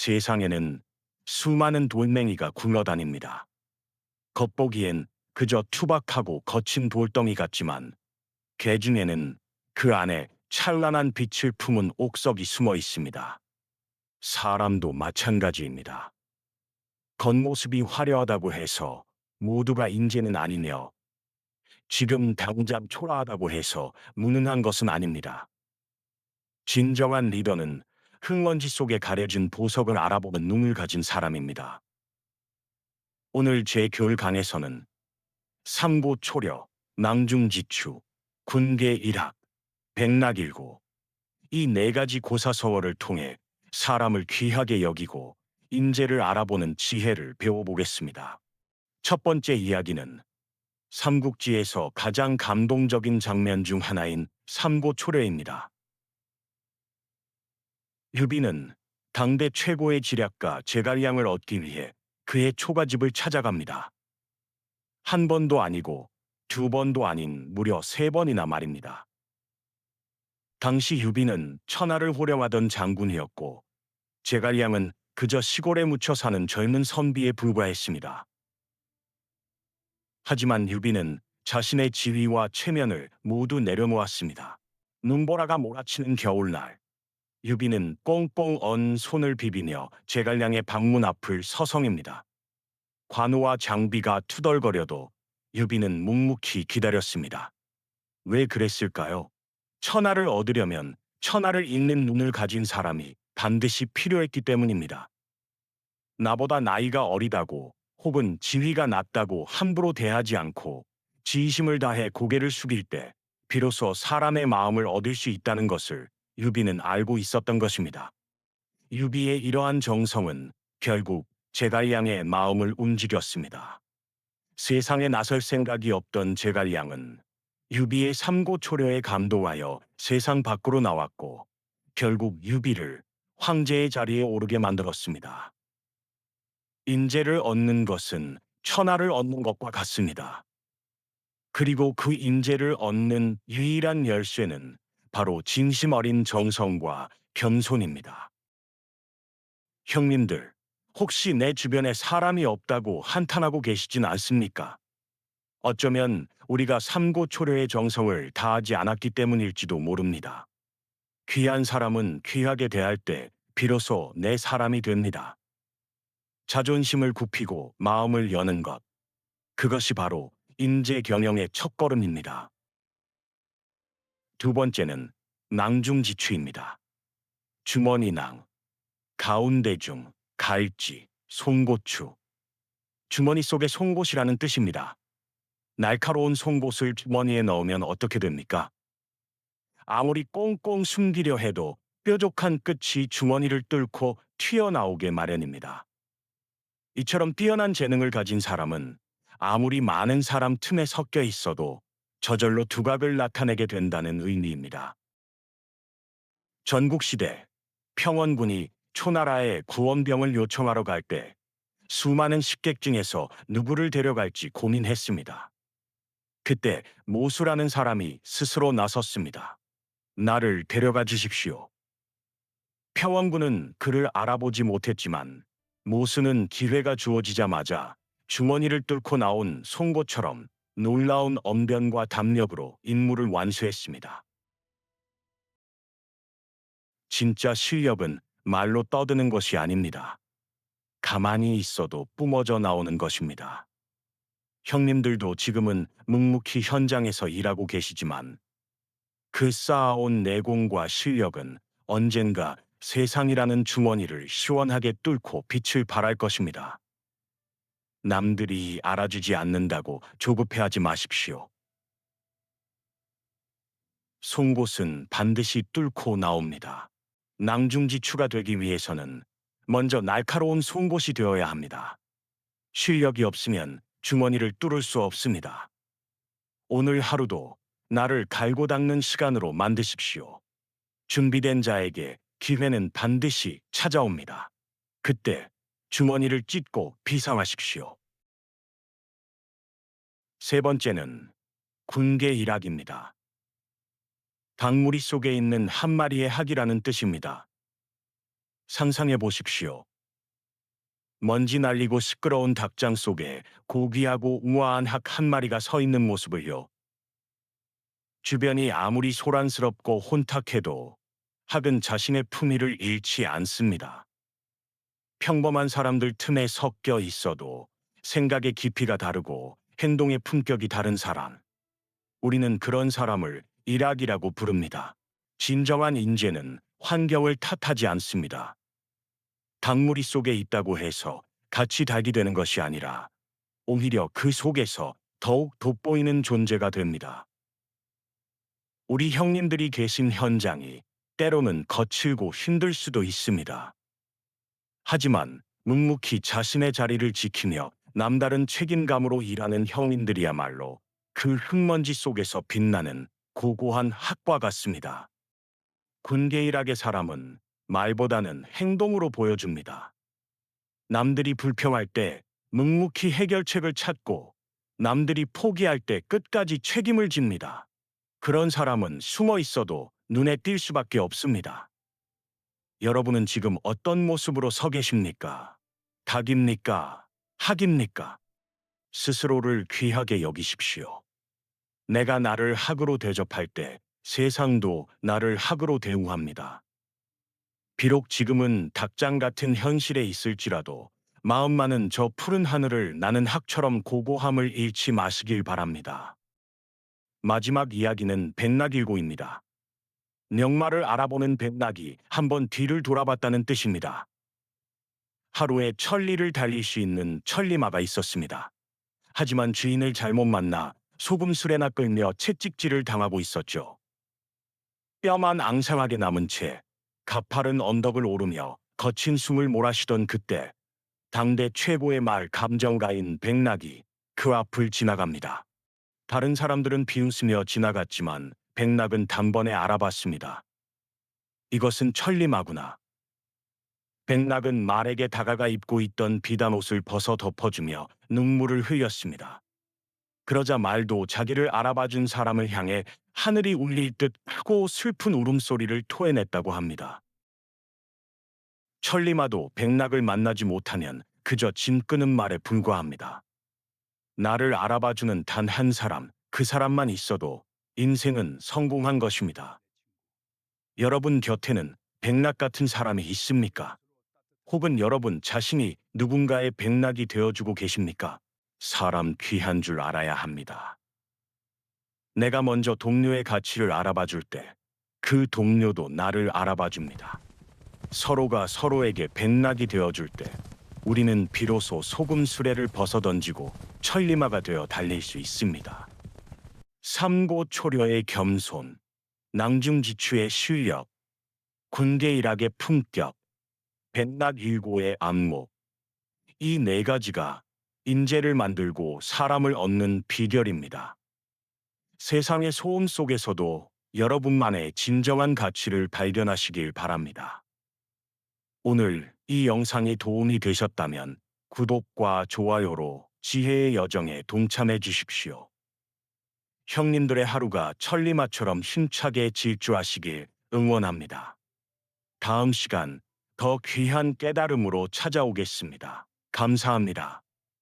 세상에는 수많은 돌멩이가 굴러다닙니다. 겉보기엔 그저 투박하고 거친 돌덩이 같지만 개 중에는 그 안에 찬란한 빛을 품은 옥석이 숨어 있습니다. 사람도 마찬가지입니다. 겉모습이 화려하다고 해서 모두가 인재는 아니며 지금 당장 초라하다고 해서 무능한 것은 아닙니다. 진정한 리더는 흙먼지 속에 가려진 보석을 알아보는 눈을 가진 사람입니다. 오늘 제 교일 강에서는 삼고초려, 낭중지추, 군계일학, 백락일고 이 네 가지 고사서월을 통해 사람을 귀하게 여기고 인재를 알아보는 지혜를 배워보겠습니다. 첫 번째 이야기는 삼국지에서 가장 감동적인 장면 중 하나인 삼고초려입니다. 유비는 당대 최고의 지략가 제갈량을 얻기 위해 그의 초가집을 찾아갑니다. 한 번도 아니고 두 번도 아닌 무려 세 번이나 말입니다. 당시 유비는 천하를 호령하던 장군이었고 제갈량은 그저 시골에 묻혀 사는 젊은 선비에 불과했습니다. 하지만 유비는 자신의 지위와 체면을 모두 내려놓았습니다. 눈보라가 몰아치는 겨울날, 유비는 꽁꽁 언 손을 비비며 제갈량의 방문 앞을 서성입니다. 관우와 장비가 투덜거려도 유비는 묵묵히 기다렸습니다. 왜 그랬을까요? 천하를 얻으려면 천하를 읽는 눈을 가진 사람이 반드시 필요했기 때문입니다. 나보다 나이가 어리다고 혹은 지위가 낮다고 함부로 대하지 않고 지심을 다해 고개를 숙일 때 비로소 사람의 마음을 얻을 수 있다는 것을 유비는 알고 있었던 것입니다. 유비의 이러한 정성은 결국 제갈량의 마음을 움직였습니다. 세상에 나설 생각이 없던 제갈량은 유비의 삼고초려에 감동하여 세상 밖으로 나왔고 결국 유비를 황제의 자리에 오르게 만들었습니다. 인재를 얻는 것은 천하를 얻는 것과 같습니다. 그리고 그 인재를 얻는 유일한 열쇠는 바로 진심 어린 정성과 겸손입니다. 형님들, 혹시 내 주변에 사람이 없다고 한탄하고 계시진 않습니까? 어쩌면 우리가 삼고초려의 정성을 다하지 않았기 때문일지도 모릅니다. 귀한 사람은 귀하게 대할 때 비로소 내 사람이 됩니다. 자존심을 굽히고 마음을 여는 것, 그것이 바로 인재 경영의 첫걸음입니다. 두 번째는 낭중지추입니다. 주머니낭, 가운데 중, 갈지, 송곳추. 주머니 속의 송곳이라는 뜻입니다. 날카로운 송곳을 주머니에 넣으면 어떻게 됩니까? 아무리 꽁꽁 숨기려 해도 뾰족한 끝이 주머니를 뚫고 튀어나오게 마련입니다. 이처럼 뛰어난 재능을 가진 사람은 아무리 많은 사람 틈에 섞여 있어도 저절로 두각을 나타내게 된다는 의미입니다. 전국시대 평원군이 초나라에 구원병을 요청하러 갈 때 수많은 식객 중에서 누구를 데려갈지 고민했습니다. 그때 모수라는 사람이 스스로 나섰습니다. 나를 데려가 주십시오. 평원군은 그를 알아보지 못했지만 모수는 기회가 주어지자마자 주머니를 뚫고 나온 송곳처럼 놀라운 언변과 담력으로 임무를 완수했습니다. 진짜 실력은 말로 떠드는 것이 아닙니다. 가만히 있어도 뿜어져 나오는 것입니다. 형님들도 지금은 묵묵히 현장에서 일하고 계시지만 그 쌓아온 내공과 실력은 언젠가 세상이라는 주머니를 시원하게 뚫고 빛을 발할 것입니다. 남들이 알아주지 않는다고 조급해하지 마십시오. 송곳은 반드시 뚫고 나옵니다. 낭중지추가 되기 위해서는 먼저 날카로운 송곳이 되어야 합니다. 실력이 없으면 주머니를 뚫을 수 없습니다. 오늘 하루도 나를 갈고 닦는 시간으로 만드십시오. 준비된 자에게 기회는 반드시 찾아옵니다. 그때 주머니를 찢고 비상하십시오. 세 번째는 군계일학입니다. 닭무리 속에 있는 한 마리의 학이라는 뜻입니다. 상상해 보십시오. 먼지 날리고 시끄러운 닭장 속에 고귀하고 우아한 학 한 마리가 서 있는 모습을요. 주변이 아무리 소란스럽고 혼탁해도 학은 자신의 품위를 잃지 않습니다. 평범한 사람들 틈에 섞여 있어도 생각의 깊이가 다르고 행동의 품격이 다른 사람. 우리는 그런 사람을 일학이라고 부릅니다. 진정한 인재는 환경을 탓하지 않습니다. 닭무리 속에 있다고 해서 같이 닭이 되는 것이 아니라 오히려 그 속에서 더욱 돋보이는 존재가 됩니다. 우리 형님들이 계신 현장이 때로는 거칠고 힘들 수도 있습니다. 하지만 묵묵히 자신의 자리를 지키며 남다른 책임감으로 일하는 형님들이야말로 그 흙먼지 속에서 빛나는 고고한 학과 같습니다. 군계일학의 사람은 말보다는 행동으로 보여줍니다. 남들이 불평할 때 묵묵히 해결책을 찾고 남들이 포기할 때 끝까지 책임을 집니다. 그런 사람은 숨어 있어도 눈에 띌 수밖에 없습니다. 여러분은 지금 어떤 모습으로 서 계십니까? 닭입니까? 학입니까? 스스로를 귀하게 여기십시오. 내가 나를 학으로 대접할 때 세상도 나를 학으로 대우합니다. 비록 지금은 닭장 같은 현실에 있을지라도 마음만은 저 푸른 하늘을 나는 학처럼 고고함을 잃지 마시길 바랍니다. 마지막 이야기는 백낙일고입니다. 녕마를 알아보는 백낙이 한번 뒤를 돌아봤다는 뜻입니다. 하루에 천리를 달릴 수 있는 천리마가 있었습니다. 하지만 주인을 잘못 만나 소금술에나 끌며 채찍질을 당하고 있었죠. 뼈만 앙상하게 남은 채 가파른 언덕을 오르며 거친 숨을 몰아쉬던 그때 당대 최고의 말 감정가인 백낙이 그 앞을 지나갑니다. 다른 사람들은 비웃으며 지나갔지만 백낙은 단번에 알아봤습니다. 이것은 천리마구나. 백낙은 말에게 다가가 입고 있던 비단 옷을 벗어 덮어주며 눈물을 흘렸습니다. 그러자 말도 자기를 알아봐준 사람을 향해 하늘이 울릴 듯 크고 슬픈 울음소리를 토해냈다고 합니다. 천리마도 백낙을 만나지 못하면 그저 짐 끄는 말에 불과합니다. 나를 알아봐주는 단 한 사람, 그 사람만 있어도 인생은 성공한 것입니다. 여러분 곁에는 백낙 같은 사람이 있습니까? 혹은 여러분 자신이 누군가의 백낙이 되어주고 계십니까? 사람 귀한 줄 알아야 합니다. 내가 먼저 동료의 가치를 알아봐 줄 때 그 동료도 나를 알아봐 줍니다. 서로가 서로에게 백낙이 되어줄 때 우리는 비로소 소금 수레를 벗어던지고 천리마가 되어 달릴 수 있습니다. 삼고초려의 겸손, 낭중지추의 실력, 군계일학의 품격, 백낙일고의 안목. 이 네 가지가 인재를 만들고 사람을 얻는 비결입니다. 세상의 소음 속에서도 여러분만의 진정한 가치를 발견하시길 바랍니다. 오늘 이 영상이 도움이 되셨다면 구독과 좋아요로 지혜의 여정에 동참해 주십시오. 형님들의 하루가 천리마처럼 힘차게 질주하시길 응원합니다. 다음 시간 더 귀한 깨달음으로 찾아오겠습니다. 감사합니다.